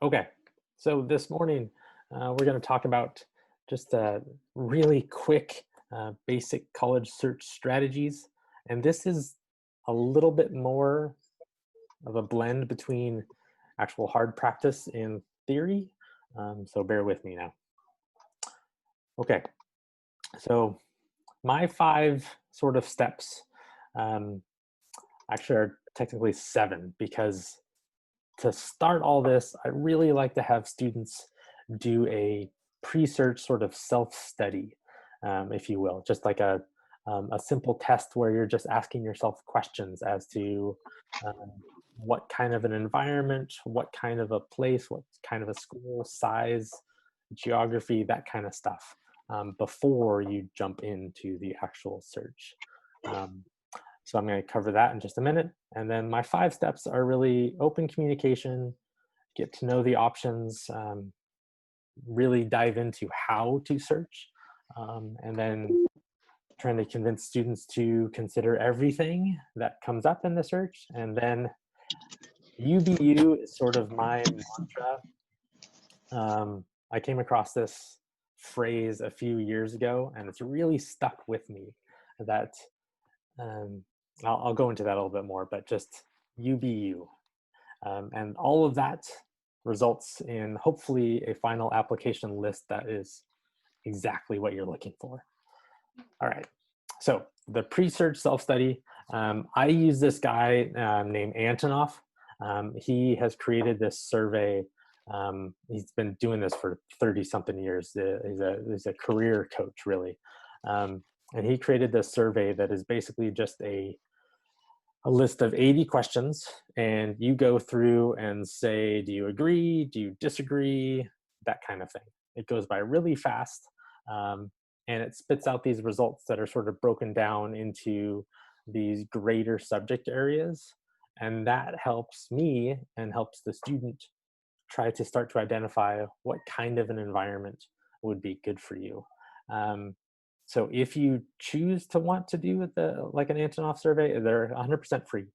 Okay, so this morning we're going to talk about just really quick basic college search strategies. And this is a little bit more of a blend between actual hard practice and theory. So bear with me now. Okay, so my five sort of steps um, actually are technically seven because to start all this, I really like to have students do a pre-search sort of self-study, if you will, just like a simple test where you're just asking yourself questions as to um, what kind of an environment, what kind of a place, what kind of a school, size, geography, that kind of stuff, before you jump into the actual search. Um, so I'm going to cover that in just a minute. And then my five steps are really open communication, get to know the options, really dive into how to search, and then trying to convince students to consider everything that comes up in the search. And then UBU is sort of my mantra. I came across this phrase a few years ago, and it's really stuck with me that um, I'll go into that a little bit more, but just UBU. And all of that results in hopefully a final application list that is exactly what you're looking for. All right, so the pre-search self-study, I use this guy named Antonov. He has created this survey. He's been doing this for 30 something years. He's a career coach, really. And he created this survey that is basically just a list of 80 questions, and you go through and say, do you agree? Do you disagree? That kind of thing. It goes by really fast, and it spits out these results that are sort of broken down into these greater subject areas. And that helps me and helps the student try to start to identify what kind of an environment would be good for you. Um, so if you choose to want to do like an Antonov survey, they're 100% free.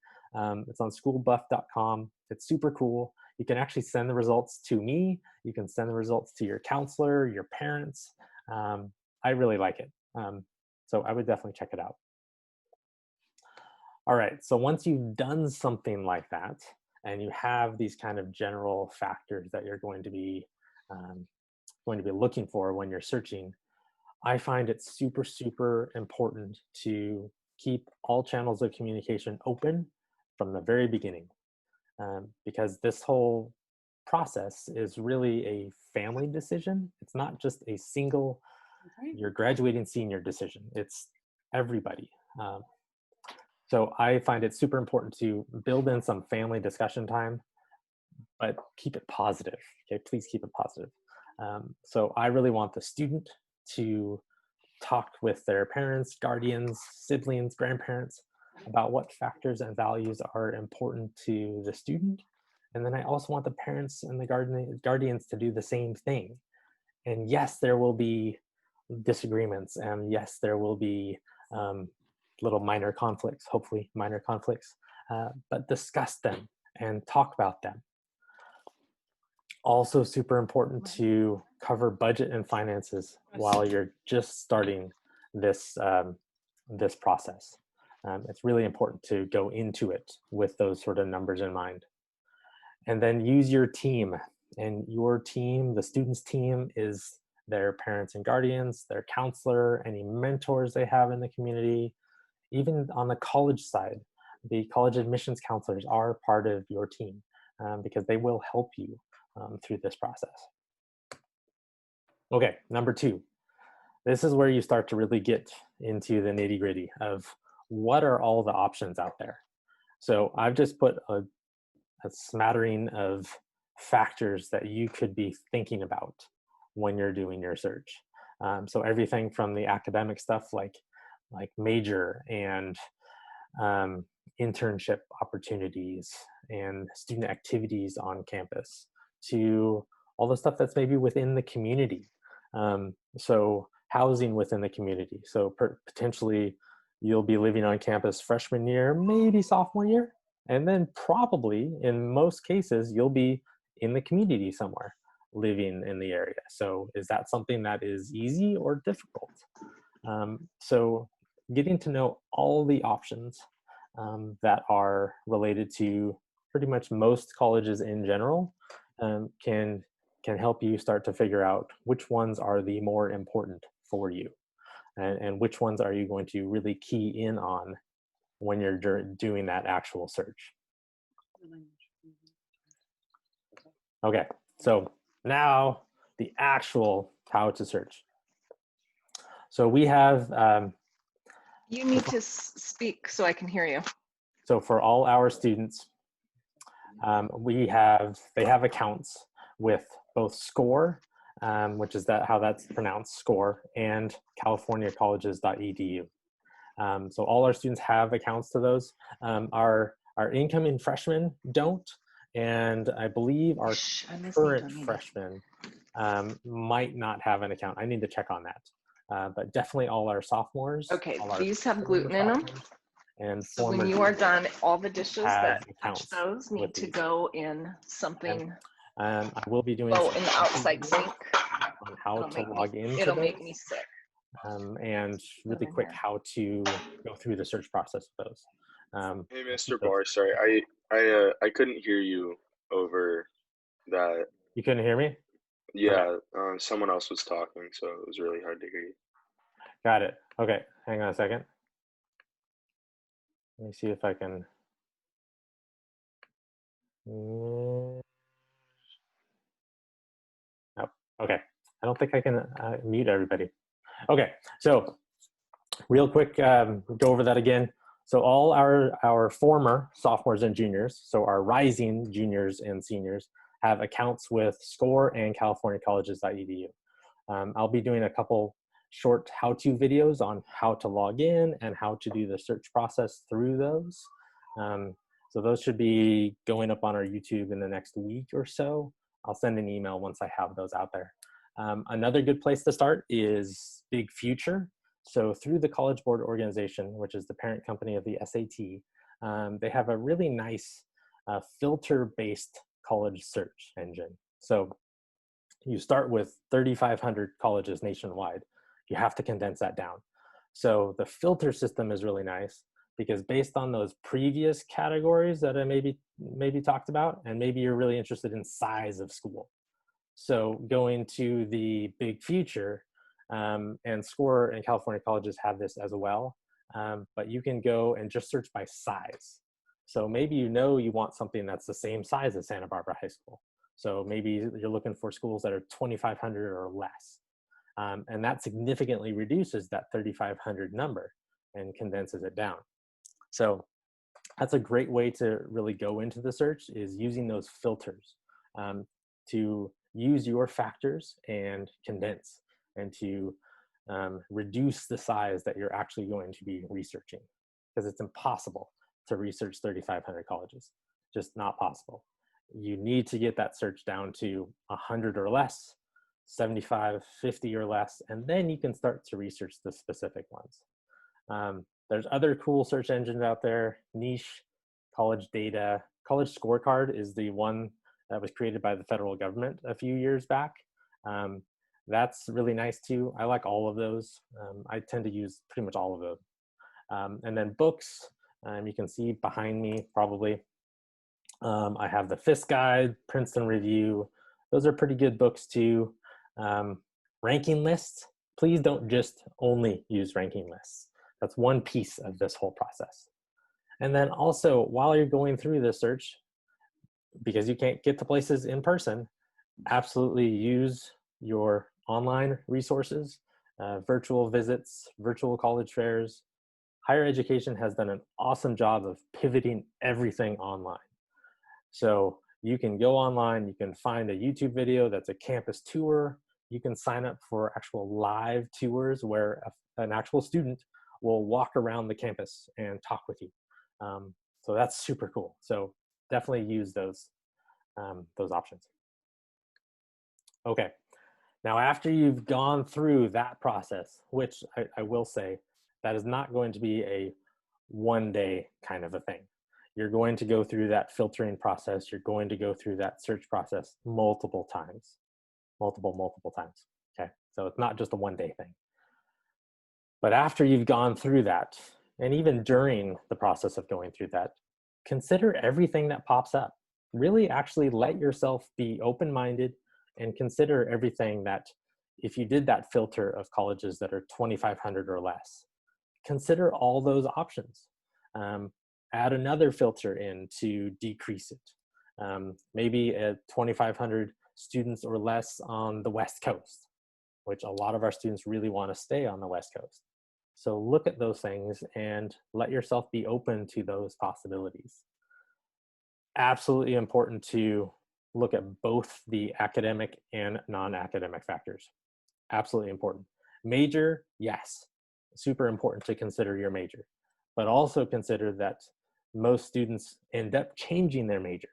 It's on schoolbuff.com. It's super cool. You can actually send the results to me. You can send the results to your counselor, your parents. I really like it. So I would definitely check it out. All right, so once you've done something like that, and you have these kind of general factors that you're um, going to be looking for when you're searching, I find it super, super important to keep all channels of communication open from the very beginning, because this whole process is really a family decision. It's not just a single, Okay. your graduating senior decision. It's everybody. So I find it super important to build in some family discussion time, but keep it positive. Okay, please keep it positive. So I really want the student to talk with their parents, guardians, siblings, grandparents about what factors and values are important to the student. And then I also want the parents and the guardians to do the same thing. And yes, there will be disagreements, and yes, there will be um, little minor conflicts, hopefully minor conflicts, but discuss them and talk about them. Also super important to cover budget and finances Yes. while you're just starting this this process. It's really important to go into it with those sort of numbers in mind. And then use your team. And your team, the student's team, is their parents and guardians, their counselor, any mentors they have in the community. Even on the college side, the college admissions counselors are part of your team, because they will help you through this process. Okay, number two. This is where you start to really get into the nitty gritty of what are all the options out there. So I've just put a smattering of factors that you could be thinking about when you're doing your search. So everything from the academic stuff like major and um, internship opportunities and student activities on campus to all the stuff that's maybe within the community. So housing within the community. So potentially you'll be living on campus freshman year, maybe sophomore year, and then probably in most cases you'll be in the community somewhere, living in the area. So is that something that is easy or difficult? So getting to know all the options that are related to pretty much most colleges in general can help you start to figure out which ones are the more important for you, and which ones are you going to really key in on when you're doing that actual search. Okay, so now the actual how to search. So we have You need to speak so I can hear you. so for all our students, they have accounts with both SCORE, which is how that's pronounced, SCORE, and californiacolleges.edu. So all our students have accounts to those. Our incoming freshmen don't, and I believe our current freshmen might not have an account. I need to check on that. But definitely all our sophomores. Okay, these have gluten in them. And so when you are done, all the dishes that touch those need to go in something. I will be doing in the outside sink on how to log into it'll make me sick. And really quick how to go through the search process of those. Hey, Mr. Barr, sorry, I couldn't hear you over that. You couldn't hear me? Yeah, someone else was talking, so it was really hard to hear you. Got it. Okay, hang on a second. Let me see if I can. Oh, okay. I don't think I can mute everybody. Okay, so real quick, go over that again. So all our former sophomores and juniors, so our rising juniors and seniors, have accounts with SCORE and californiacolleges.edu. I'll be doing a couple short how-to videos on how to log in and how to do the search process through those. So those should be going up on our YouTube in the next week or so. I'll send an email once I have those out there. Another good place to start is Big Future. So through the College Board Organization, which is the parent company of the SAT, they have a really nice filter-based college search engine. So you start with 3,500 colleges nationwide. You have to condense that down. So the filter system is really nice because based on those previous categories that I maybe talked about, and maybe you're really interested in size of school. So going to the Big Future, and SCORE and California colleges have this as well, but you can go and just search by size. So maybe you want something that's the same size as Santa Barbara High School. So maybe you're looking for schools that are 2,500 or less. And that significantly reduces that 3,500 number and condenses it down. So that's a great way to really go into the search, is using those filters to use your factors and condense and to reduce the size that you're actually going to be researching, because it's impossible to research 3,500 colleges, just not possible. You need to get that search down to 100 or less, 75, 50 or less, and then you can start to research the specific ones. There's other cool search engines out there. Niche, College Data, College Scorecard is the one that was created by the federal government a few years back. That's really nice too. I like all of those. I tend to use pretty much all of those. And then books, you can see behind me probably. I have the FIS Guide, Princeton Review. Those are pretty good books too. Ranking lists, please don't just only use ranking lists. That's one piece of this whole process. And then also, while you're going through the search, because you can't get to places in person, absolutely use your online resources, virtual visits, virtual college fairs. Higher education has done an awesome job of pivoting everything online. So you can go online, you can find a YouTube video that's a campus tour. You can sign up for actual live tours where an actual student will walk around the campus and talk with you. So that's super cool. So definitely use those options. Okay, now after you've gone through that process, which I will say, that is not going to be a one-day kind of a thing. you're going to go through that filtering process. You're going to go through that search process multiple times, multiple times. Okay. So it's not just a one-day thing. But after you've gone through that, and even during the process of going through that, consider everything that pops up. Really actually let yourself be open-minded and consider everything that, if you did that filter of colleges that are 2,500 or less, consider all those options. Add another filter in to decrease it. Maybe at 2,500 students or less on the West Coast, which a lot of our students really want to stay on the West Coast. So look at those things and let yourself be open to those possibilities. Absolutely important to look at both the academic and non-academic factors. Absolutely important. Major, yes, super important to consider your major, but also consider that most students end up changing their major.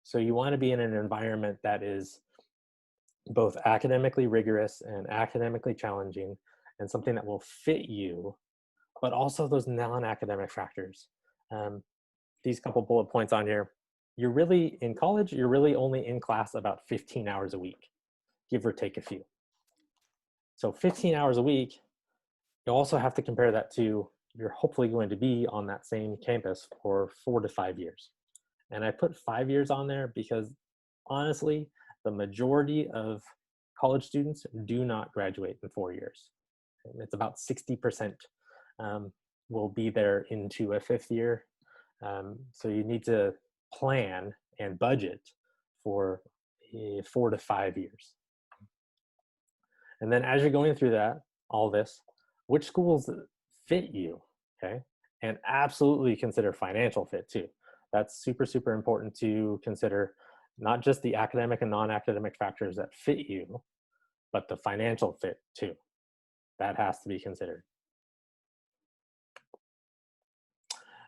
So you want to be in an environment that is both academically rigorous and academically challenging, and something that will fit you, but also those non-academic factors. These couple bullet points on here. You're really, in college, you're really only in class about 15 hours a week, give or take a few. So 15 hours a week, you also have to compare that to, you're hopefully going to be on that same campus for 4 to 5 years. And I put 5 years on there because honestly, the majority of college students do not graduate in 4 years. It's about 60% will be there into a 5th year. So you need to plan and budget for 4 to 5 years. And then as you're going through that, all this, which schools fit you, okay? And absolutely consider financial fit too. That's super, super important to consider, not just the academic and non-academic factors that fit you, but the financial fit too. That has to be considered.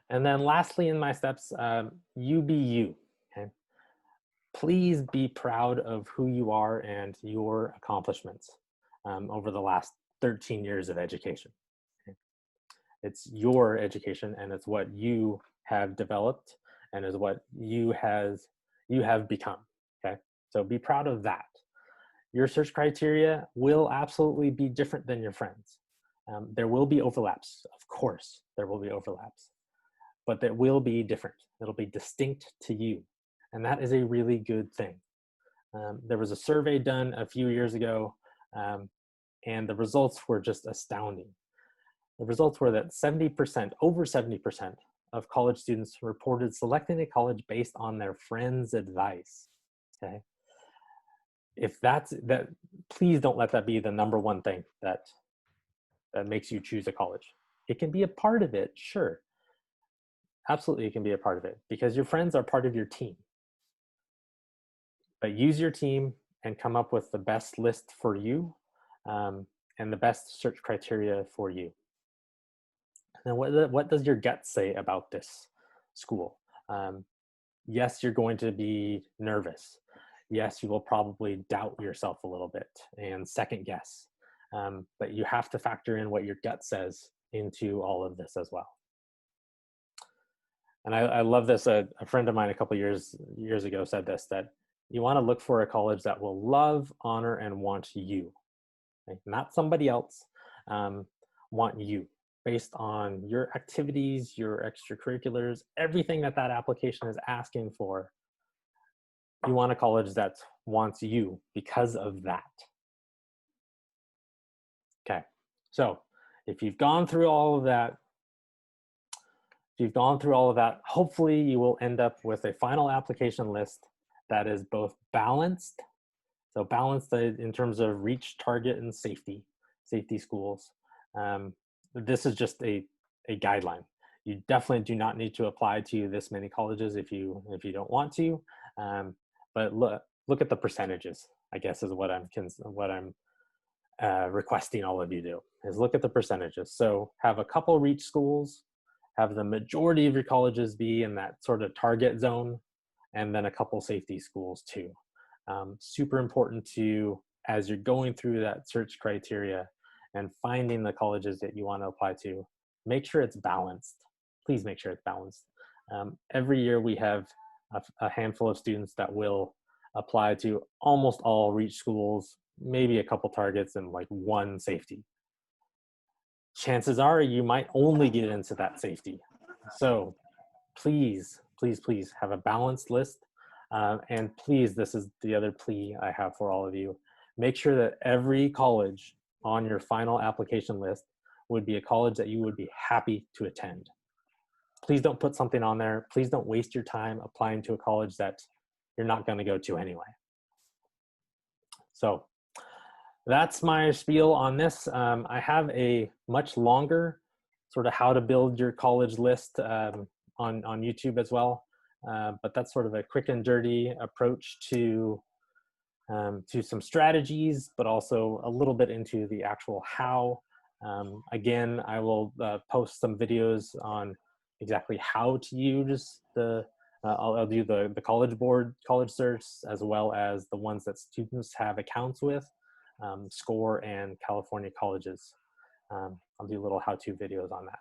And then lastly in my steps, you be you, okay? Please be proud of who you are and your accomplishments over the last 13 years of education. Okay? It's your education, and it's what you have developed and is what you have become, okay? So be proud of that. Your search criteria will absolutely be different than your friends. There will be overlaps, of course, there will be overlaps, but that will be different. It'll be distinct to you, and that is a really good thing. There was a survey done a few years ago, and the results were just astounding. The results were that 70%, over 70% of college students reported selecting a college based on their friends' advice, okay? If that's that, please don't let that be the number one thing that makes you choose a college. It can be a part of it, sure. Absolutely, it can be a part of it because your friends are part of your team. But use your team and come up with the best list for you and the best search criteria for you. And what does your gut say about this school? Yes, you're going to be nervous. Yes, you will probably doubt yourself a little bit and second guess. But you have to factor in what your gut says into all of this as well. And I love this. A friend of mine a couple years ago said this, that you want to look for a college that will love, honor, and want you. Okay? Not somebody else, want you based on your activities, your extracurriculars, everything that application is asking for. You want a college that wants you because of that. Okay, so if you've gone through all of that, hopefully you will end up with a final application list that is both balanced, so balanced in terms of reach, target, and safety schools. This is just a guideline. You definitely do not need to apply to this many colleges if you don't want to. But look at the percentages, I guess, is what I'm requesting all of you do, is look at the percentages. So have a couple reach schools, have the majority of your colleges be in that sort of target zone, and then a couple safety schools too. Super important to, as you're going through that search criteria and finding the colleges that you want to apply to, make sure it's balanced. Please make sure it's balanced. Every year we have a handful of students that will apply to almost all reach schools, maybe a couple targets and like one safety. Chances are you might only get into that safety. So please, please, please have a balanced list. And please, this is the other plea I have for all of you. Make sure that every college on your final application list would be a college that you would be happy to attend. Please don't put something on there. Please don't waste your time applying to a college that you're not going to go to anyway. So that's my spiel on this. I have a much longer sort of how to build your college list on YouTube as well. But that's sort of a quick and dirty approach to some strategies, but also a little bit into the actual how. Again, I will post some videos on exactly how to use the, I'll do the College Board college certs, as well as the ones that students have accounts with, SCORE and California colleges. I'll do little how-to videos on that.